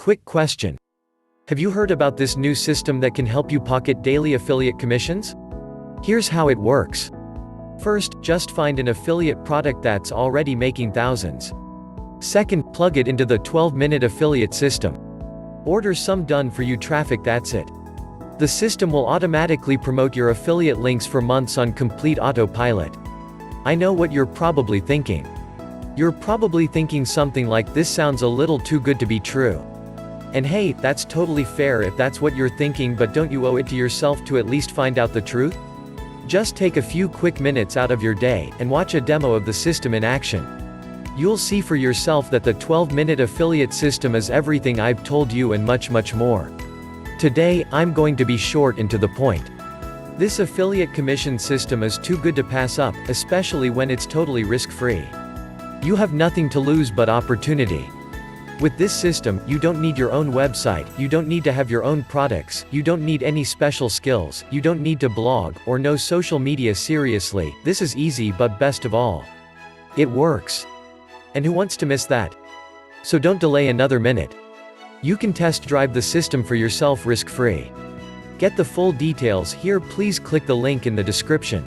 Quick question. Have you heard about this new system that can help you pocket daily affiliate commissions? Here's how it works. First, just find an affiliate product that's already making thousands. Second, plug it into the 12-minute affiliate system. Order some done-for-you traffic, that's it. The system will automatically promote your affiliate links for months on complete autopilot. I know what you're probably thinking. You're probably thinking something like, this sounds a little too good to be true. And hey, that's totally fair if that's what you're thinking, but don't you owe it to yourself to at least find out the truth? Just take a few quick minutes out of your day, and watch a demo of the system in action. You'll see for yourself that the 12-minute affiliate system is everything I've told you and much, much more. Today, I'm going to be short and to the point. This affiliate commission system is too good to pass up, especially when it's totally risk-free. You have nothing to lose but opportunity. With this system, you don't need your own website, you don't need to have your own products, you don't need any special skills, you don't need to blog, or know social media seriously. This is easy, but best of all, it works. And who wants to miss that? So don't delay another minute. You can test drive the system for yourself risk-free. Get the full details here. Please click the link in the description.